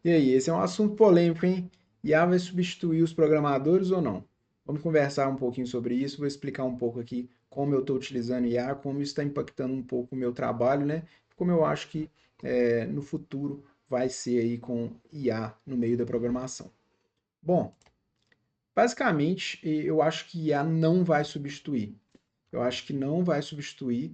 E aí, esse é um assunto polêmico, hein? IA vai substituir os programadores ou não? Vamos conversar um pouquinho sobre isso. Vou explicar um pouco aqui como eu estou utilizando IA, como isso está impactando um pouco o meu trabalho, né? Como eu acho que no futuro vai ser aí com IA no meio da programação. Bom, basicamente, eu acho que IA não vai substituir. Eu acho que não vai substituir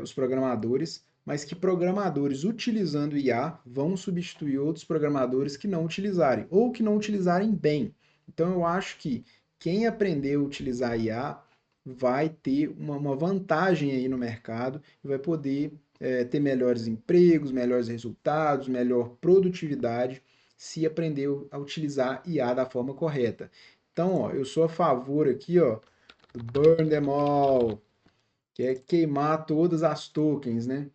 os programadores, mas que programadores utilizando IA vão substituir outros programadores que não utilizarem, ou que não utilizarem bem. Então eu acho que quem aprender a utilizar IA vai ter uma vantagem aí no mercado e vai poder ter melhores empregos, melhores resultados, melhor produtividade se aprender a utilizar IA da forma correta. Então, ó, eu sou a favor aqui, ó, do Burn Them All, que é queimar todas as tokens, né?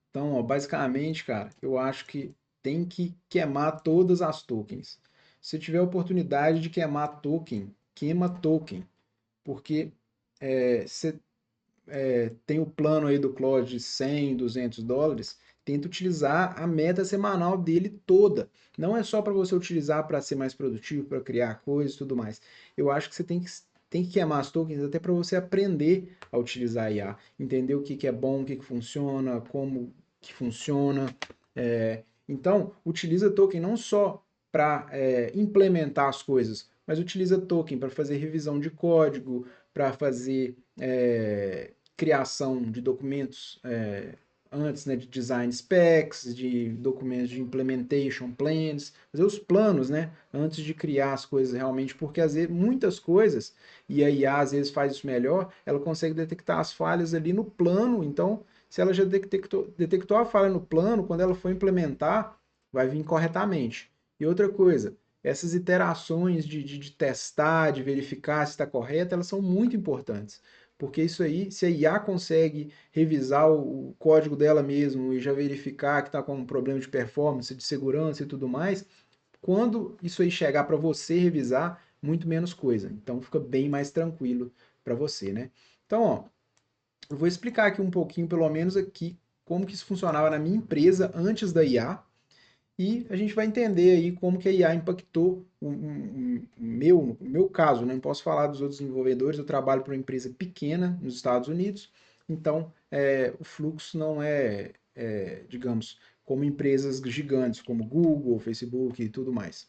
Então, ó, basicamente, cara, eu acho que tem que queimar todas as tokens. Se tiver a oportunidade de queimar token, queima token, porque você tem o plano aí do Claude de 100, US$ 200, tenta utilizar a meta semanal dele toda. Não é só para você utilizar para ser mais produtivo, para criar coisas e tudo mais. Eu acho que você tem que queimar as tokens até para você aprender a utilizar a IA, entender o que, que é bom, o que, que funciona, como que funciona. Então, utiliza token não só para implementar as coisas, mas utiliza token para fazer revisão de código, para fazer criação de documentos antes, né, de design specs, de documentos de implementation plans, fazer os planos, né, antes de criar as coisas realmente, porque às vezes muitas coisas, e a IA às vezes faz isso melhor, ela consegue detectar as falhas ali no plano, então se ela já detectou a falha no plano, quando ela for implementar, vai vir corretamente. E outra coisa, essas iterações de testar, de verificar se está correto, elas são muito importantes. Porque isso aí, se a IA consegue revisar o código dela mesmo e já verificar que está com um problema de performance, de segurança e tudo mais, quando isso aí chegar para você revisar, muito menos coisa. Então fica bem mais tranquilo para você, né? Então, ó, eu vou explicar aqui um pouquinho, pelo menos aqui, como que isso funcionava na minha empresa antes da IA, e a gente vai entender aí como que a IA impactou o meu caso, né? Não posso falar dos outros desenvolvedores, eu trabalho para uma empresa pequena nos Estados Unidos, então o fluxo não digamos, como empresas gigantes, como Google, Facebook e tudo mais.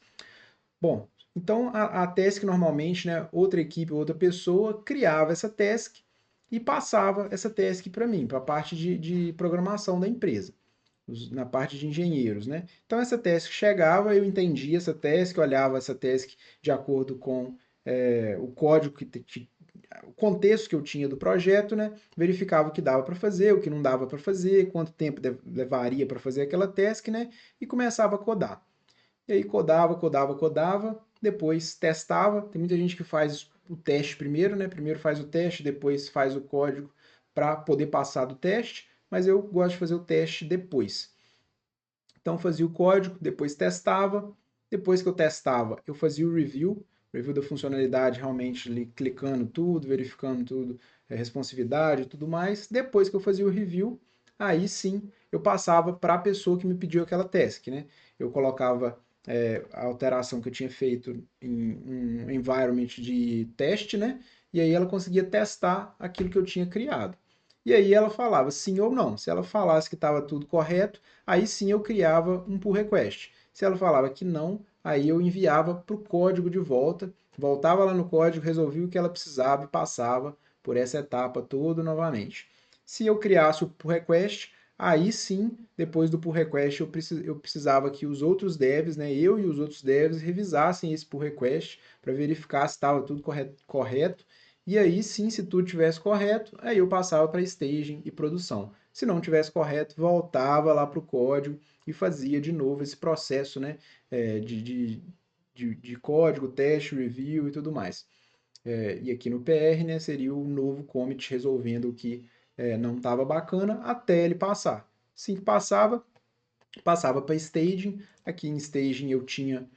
Bom, então a task normalmente, né, outra equipe, outra pessoa criava essa task e passava essa task para mim, para a parte de programação da empresa na parte de engenheiros, né? Então essa task chegava, eu entendia essa task, olhava essa task de acordo com o código o contexto que eu tinha do projeto, né? Verificava o que dava para fazer, o que não dava para fazer, quanto tempo levaria para fazer aquela task, né? E começava a codar. E aí codava, depois testava. Tem muita gente que faz o teste primeiro, né? Primeiro faz o teste, depois faz o código para poder passar do teste, mas eu gosto de fazer o teste depois. Então fazia o código, depois testava. Depois que eu testava, eu fazia o review da funcionalidade realmente ali, clicando tudo, verificando tudo, responsividade e tudo mais. Depois que eu fazia o review, aí sim eu passava para a pessoa que me pediu aquela task, né? Eu colocava a alteração que eu tinha feito em um environment de teste, né? E aí ela conseguia testar aquilo que eu tinha criado. E aí ela falava sim ou não. Se ela falasse que estava tudo correto, aí sim eu criava um pull request. Se ela falava que não, aí eu enviava para o código de volta, voltava lá no código, resolvia o que ela precisava e passava por essa etapa toda novamente. Se eu criasse o pull request, aí sim, depois do pull request, eu precisava que os outros devs, né, eu e os outros devs, revisassem esse pull request para verificar se estava tudo correto. E aí sim, se tudo tivesse correto, aí eu passava para staging e produção. Se não tivesse correto, voltava lá para o código e fazia de novo esse processo, né, de código, teste, review e tudo mais. E aqui no PR, né, seria o novo commit resolvendo o que não estava bacana até ele passar. Assim que passava para staging. Aqui em staging eu tinha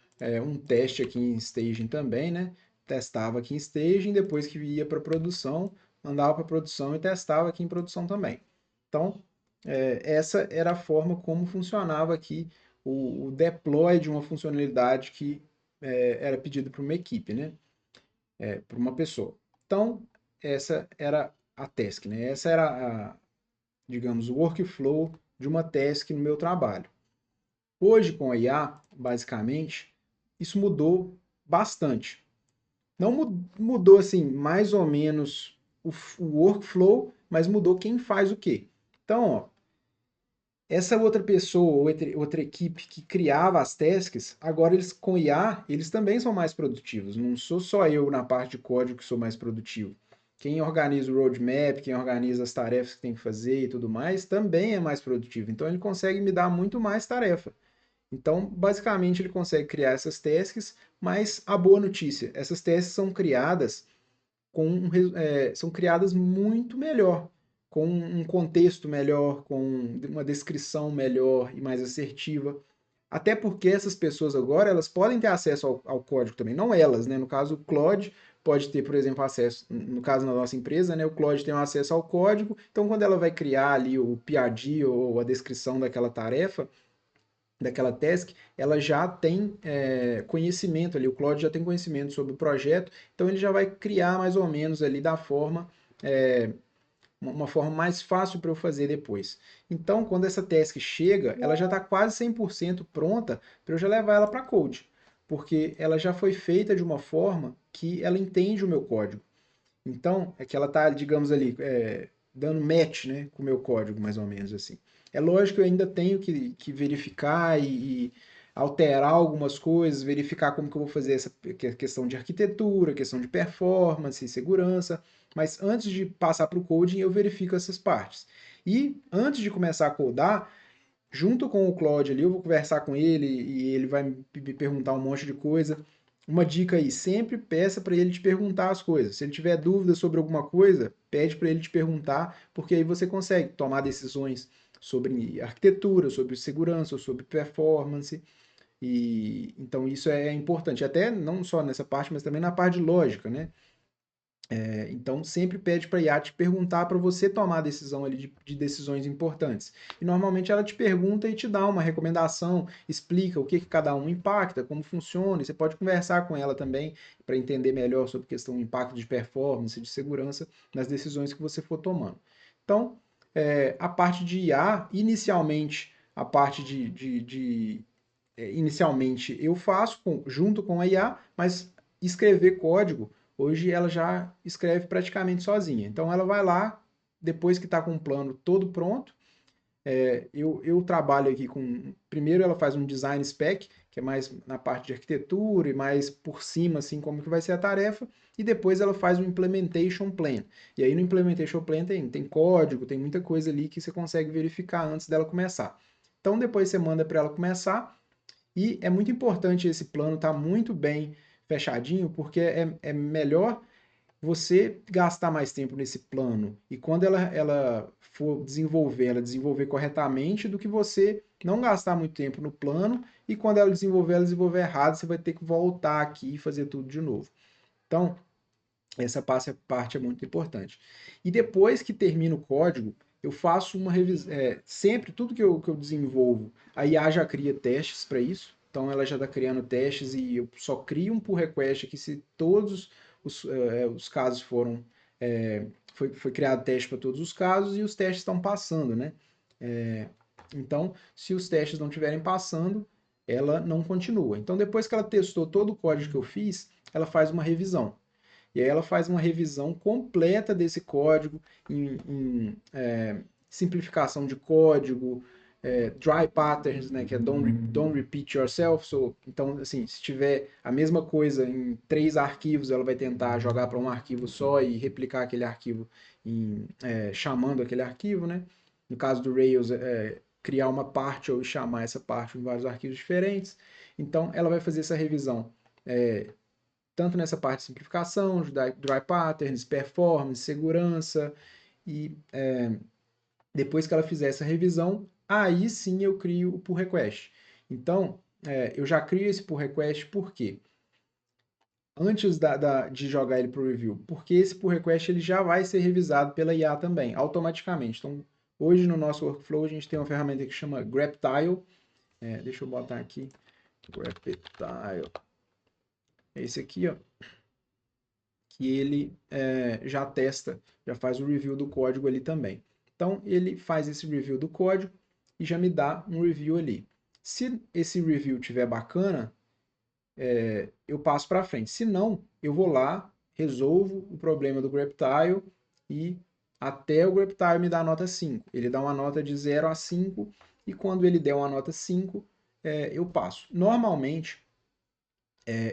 um teste aqui em staging também, né? Testava aqui em staging, depois que ia para produção, mandava para produção e testava aqui em produção também. Então, essa era a forma como funcionava aqui o deploy de uma funcionalidade que era pedido para uma equipe, né? Para uma pessoa. Então, essa era a task, né? Essa era, digamos, o workflow de uma task no meu trabalho. Hoje, com a IA, basicamente, isso mudou bastante. Não mudou, assim, mais ou menos o workflow, mas mudou quem faz o quê. Então, ó, essa outra pessoa, outra equipe que criava as tasks, agora eles com IA, eles também são mais produtivos. Não sou só eu na parte de código que sou mais produtivo. Quem organiza o roadmap, quem organiza as tarefas que tem que fazer e tudo mais, também é mais produtivo. Então ele consegue me dar muito mais tarefa. Então, basicamente, ele consegue criar essas tasks, mas a boa notícia, essas tasks são criadas são criadas muito melhor, com um contexto melhor, com uma descrição melhor e mais assertiva. Até porque essas pessoas agora, elas podem ter acesso ao código também, não elas, né? No caso, o Claude pode ter, por exemplo, acesso, no caso da nossa empresa, né? O Claude tem um acesso ao código, então quando ela vai criar ali o PRD ou a descrição daquela tarefa, daquela task, ela já tem conhecimento ali, o Claude já tem conhecimento sobre o projeto, então ele já vai criar mais ou menos ali da forma, uma forma mais fácil para eu fazer depois. Então, quando essa task chega, ela já está quase 100% pronta para eu já levar ela para code, porque ela já foi feita de uma forma que ela entende o meu código. Então, é que ela está, digamos ali, dando match, né, com o meu código, mais ou menos assim. É lógico que eu ainda tenho que verificar e alterar algumas coisas, verificar como que eu vou fazer essa questão de arquitetura, questão de performance e segurança, mas antes de passar para o coding, eu verifico essas partes. E antes de começar a codar, junto com o Claude ali, eu vou conversar com ele e ele vai me perguntar um monte de coisa. Uma dica aí, sempre peça para ele te perguntar as coisas. Se ele tiver dúvida sobre alguma coisa, pede para ele te perguntar, porque aí você consegue tomar decisões sobre arquitetura, sobre segurança, sobre performance. E então isso é importante, até não só nessa parte, mas também na parte de lógica, né? Então, sempre pede para a IA te perguntar para você tomar a decisão ali de decisões importantes. E normalmente ela te pergunta e te dá uma recomendação, explica o que, que cada um impacta, como funciona, e você pode conversar com ela também para entender melhor sobre questão do impacto de performance, de segurança nas decisões que você for tomando. Então, a parte de IA, inicialmente, a parte inicialmente eu faço junto com a IA, mas escrever código, hoje ela já escreve praticamente sozinha. Então ela vai lá, depois que está com o plano todo pronto, eu trabalho aqui com. Primeiro ela faz um design spec, que é mais na parte de arquitetura e mais por cima, assim, como que vai ser a tarefa, e depois ela faz um implementation plan. E aí no implementation plan tem código, tem muita coisa ali que você consegue verificar antes dela começar. Então depois você manda para ela começar, e é muito importante esse plano estar muito bem fechadinho, porque é melhor você gastar mais tempo nesse plano e quando ela for desenvolver, ela desenvolver corretamente, do que você não gastar muito tempo no plano e quando ela desenvolver errado, você vai ter que voltar aqui e fazer tudo de novo. Então, essa parte é muito importante. E depois que termina o código, eu faço uma revisão. Sempre, tudo que eu desenvolvo, a IA já cria testes para isso. Então, ela já está criando testes e eu só crio um pull request aqui se todos os casos foram. Foi criado teste para todos os casos e os testes estão passando, né? Então, se os testes não estiverem passando, ela não continua. Então, depois que ela testou todo o código que eu fiz, ela faz uma revisão. E aí ela faz uma revisão completa desse código em simplificação de código, dry patterns, né, que é don't repeat yourself. Então, assim, se tiver a mesma coisa em 3 arquivos, ela vai tentar jogar para um arquivo só e replicar aquele arquivo chamando aquele arquivo, né? No caso do Rails, criar uma parte ou chamar essa parte em vários arquivos diferentes. Então, ela vai fazer essa revisão tanto nessa parte de simplificação, de dry patterns, performance, segurança, e depois que ela fizer essa revisão, aí sim eu crio o pull request. Então, eu já crio esse pull request por quê? Antes de jogar ele para o review, porque esse pull request ele já vai ser revisado pela IA também, automaticamente. Então, hoje no nosso workflow a gente tem uma ferramenta que chama GrabTile, Deixa eu botar aqui, GrapTile, esse aqui, ó, que ele já testa, já faz o review do código ali também. Então, ele faz esse review do código e já me dá um review ali. Se esse review tiver bacana, eu passo para frente. Se não, eu vou lá, resolvo o problema do GrapTile e até o GrapTile me dá a nota 5. Ele dá uma nota de 0 a 5 e quando ele der uma nota 5, eu passo. Normalmente,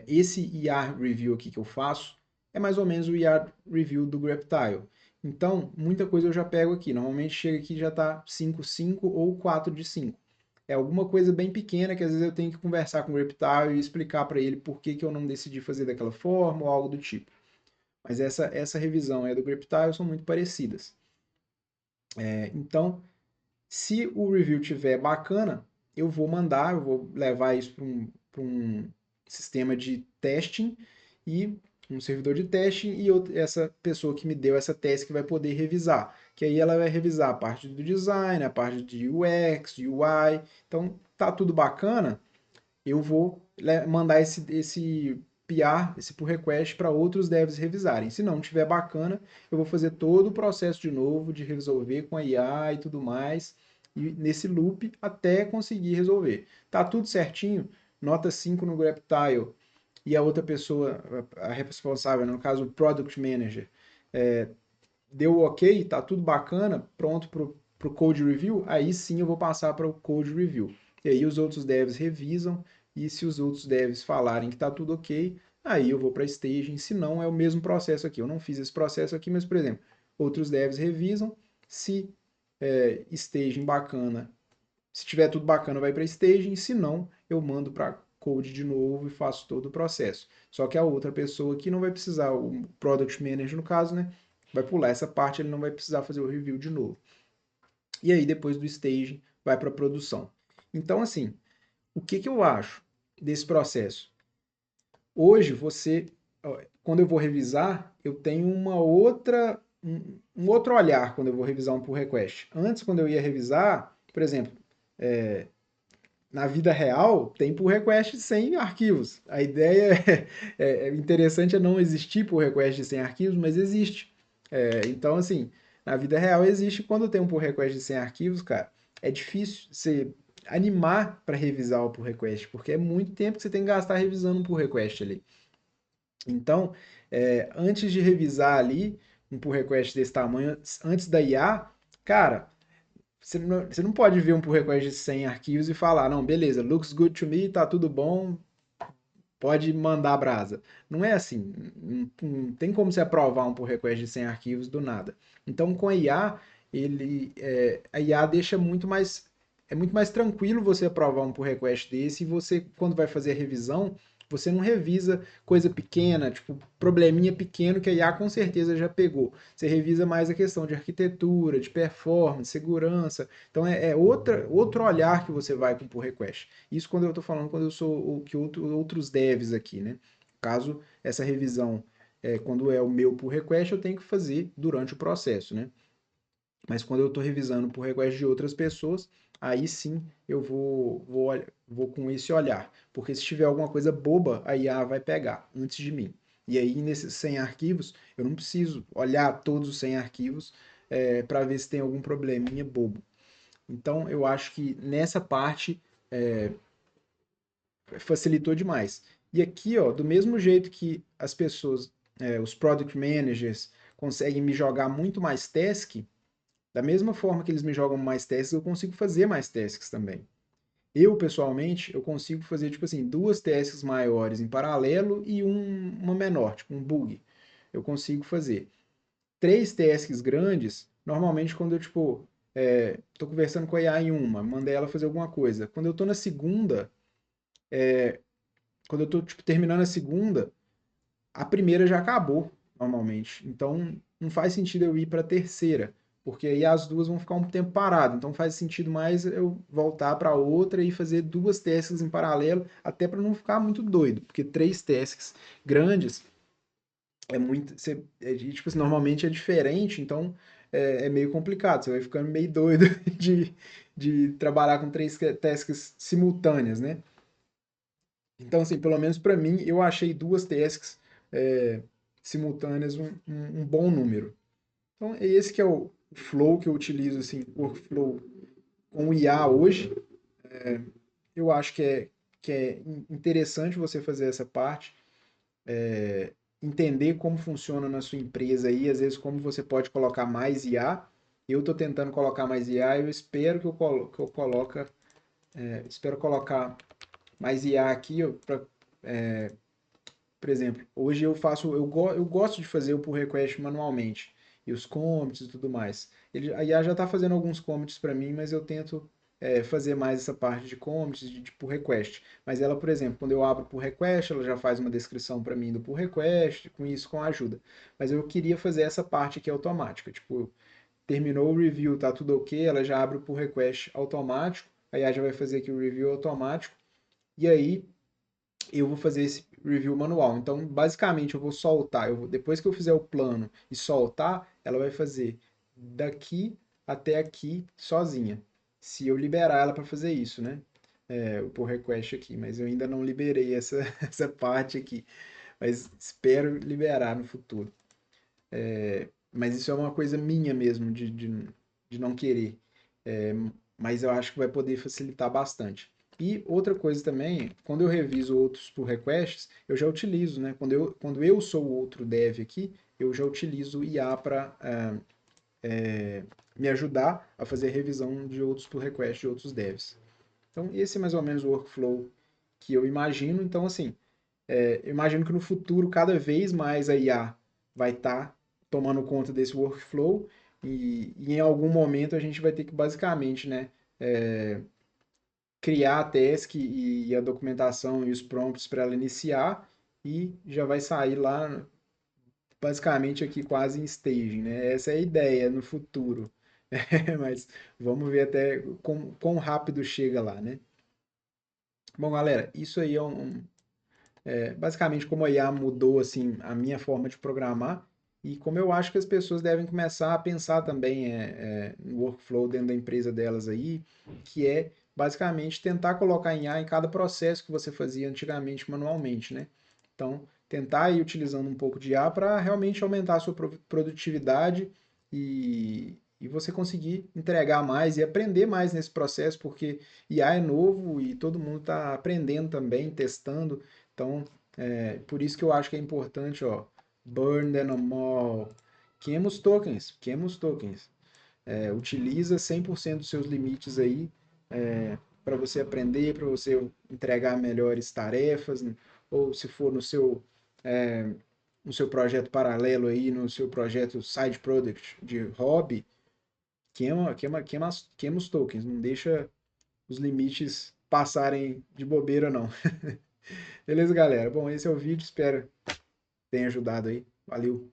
esse IR Review aqui que eu faço é mais ou menos o IR Review do GrapTile. Então, muita coisa eu já pego aqui. Normalmente chega aqui e já está 5,5 ou 4 de 5. É alguma coisa bem pequena que às vezes eu tenho que conversar com o GrapTile e explicar para ele por que eu não decidi fazer daquela forma ou algo do tipo. Mas essa revisão do GrapTile são muito parecidas. Então, se o review tiver bacana, eu vou levar isso para um sistema de testing e um servidor de testing e essa pessoa que me deu essa task vai poder revisar. Que aí ela vai revisar a parte do design, a parte de UX, de UI. Então, tá tudo bacana, eu vou mandar esse PR, esse pull request para outros devs revisarem. Se não tiver bacana, eu vou fazer todo o processo de novo de resolver com a IA e tudo mais, e nesse loop até conseguir resolver. Tá tudo certinho, nota 5 no GrapTile e a outra pessoa, a responsável, no caso o Product Manager, deu ok, tá tudo bacana, pronto para o Code Review, aí sim eu vou passar para o Code Review. E aí os outros devs revisam, e se os outros devs falarem que tá tudo ok, aí eu vou para staging, se não é o mesmo processo aqui. Eu não fiz esse processo aqui, mas, por exemplo, outros devs revisam, se staging bacana, se tiver tudo bacana vai para staging, se não, eu mando para code de novo e faço todo o processo. Só que a outra pessoa aqui não vai precisar, o Product Manager no caso, né, vai pular essa parte, ele não vai precisar fazer o review de novo. E aí depois do staging vai para produção. Então assim, o que eu acho desse processo? Hoje você, quando eu vou revisar, eu tenho um outro olhar quando eu vou revisar um pull request. Antes, quando eu ia revisar, por exemplo, na vida real, tem pull request sem arquivos. A ideia interessante é não existir pull request sem arquivos, mas existe. Então, assim, na vida real existe quando tem um pull request sem arquivos, cara. É difícil você animar para revisar o pull request, porque é muito tempo que você tem que gastar revisando um pull request ali. Então, antes de revisar ali um pull request desse tamanho, antes da IA, cara, você não pode ver um pull request de 100 arquivos e falar, não, beleza, looks good to me, tá tudo bom, pode mandar a brasa. Não é assim. Não tem como você aprovar um pull request de 100 arquivos do nada. Então, com a IA, a IA deixa muito mais. É muito mais tranquilo você aprovar um pull request desse e você, quando vai fazer a revisão, você não revisa coisa pequena, tipo, probleminha pequeno que a IA com certeza já pegou. Você revisa mais a questão de arquitetura, de performance, segurança. Então é outro olhar que você vai com o pull request. Isso quando eu estou falando, quando eu sou o que outros devs aqui, né? Caso essa revisão, quando é o meu pull request, eu tenho que fazer durante o processo, né? Mas quando eu estou revisando por request de outras pessoas, aí sim eu vou com esse olhar. Porque se tiver alguma coisa boba, a IA vai pegar antes de mim. E aí, nesses 100 arquivos, eu não preciso olhar todos os 100 arquivos para ver se tem algum probleminha bobo. Então, eu acho que nessa parte facilitou demais. E aqui, ó, do mesmo jeito que as pessoas, os product managers, conseguem me jogar muito mais task, da mesma forma que eles me jogam mais tasks, eu consigo fazer mais tasks também. Eu, pessoalmente, eu consigo fazer, tipo assim, duas tasks maiores em paralelo e uma menor, tipo um bug. Eu consigo fazer. Três tasks grandes, normalmente quando eu, tipo, tô conversando com a IA em uma, mandei ela fazer alguma coisa. Quando eu tô na segunda, quando eu tô, tipo, terminando a segunda, a primeira já acabou, normalmente. Então, não faz sentido eu ir para a terceira, porque aí as duas vão ficar um tempo parado. Então, faz sentido mais eu voltar para outra e fazer duas tasks em paralelo, até para não ficar muito doido, porque três tasks grandes é muito. Tipo assim, normalmente é diferente, então é meio complicado, você vai ficando meio doido de trabalhar com três tasks simultâneas, né? Então, assim, pelo menos para mim, eu achei duas tasks é, simultâneas um bom número. Então, esse que é o flow que eu utilizo, assim, workflow com o IA hoje. Eu acho que é interessante você fazer essa parte, entender como funciona na sua empresa aí, às vezes como você pode colocar mais IA. Eu estou tentando colocar mais IA, eu espero que eu coloque, espero colocar mais IA aqui, por exemplo, hoje eu gosto de fazer o pull request manualmente, e os commits e tudo mais. A IA já está fazendo alguns commits para mim, mas eu tento fazer mais essa parte de commits, de pull request. Mas ela, por exemplo, quando eu abro pull request, ela já faz uma descrição para mim do pull request, com isso, com a ajuda. Mas eu queria fazer essa parte aqui automática, tipo, terminou o review, tá tudo ok, ela já abre o pull request automático, a IA já vai fazer aqui o review automático, e aí eu vou fazer esse review manual. Então, basicamente, eu vou soltar, depois que eu fizer o plano e soltar, ela vai fazer daqui até aqui sozinha. Se eu liberar ela para fazer isso, né? O pull request aqui, mas eu ainda não liberei essa, essa parte aqui. Mas espero liberar no futuro. Mas isso é uma coisa minha mesmo, de não querer. É, mas eu acho que vai poder facilitar bastante. E outra coisa também, quando eu reviso outros pull requests, eu já utilizo, né? Quando eu sou o outro dev aqui, eu já utilizo o IA para me ajudar a fazer revisão de outros pull requests de outros devs. Então, esse é mais ou menos o workflow que eu imagino. Então, assim, eu imagino que no futuro, cada vez mais a IA vai estar tomando conta desse workflow e em algum momento a gente vai ter que basicamente, né, criar a task e a documentação e os prompts para ela iniciar e já vai sair lá basicamente aqui quase em staging, né? Essa é a ideia no futuro. Mas vamos ver até quão rápido chega lá, né? Bom, galera, isso aí basicamente como a IA mudou assim a minha forma de programar e como eu acho que as pessoas devem começar a pensar também no workflow dentro da empresa delas aí, que é basicamente tentar colocar em IA em cada processo que você fazia antigamente manualmente, né? Então, tentar ir utilizando um pouco de IA para realmente aumentar a sua produtividade e você conseguir entregar mais e aprender mais nesse processo, porque IA é novo e todo mundo está aprendendo também, testando. Então, por isso que eu acho que é importante, ó, burn them all, queima os tokens. Utiliza 100% dos seus limites aí para você aprender, para você entregar melhores tarefas, né? Ou se for no seu projeto paralelo aí, no seu projeto side project de hobby, queima os tokens, não deixa os limites passarem de bobeira, não. Beleza, galera? Bom, esse é o vídeo, espero que tenha ajudado aí. Valeu!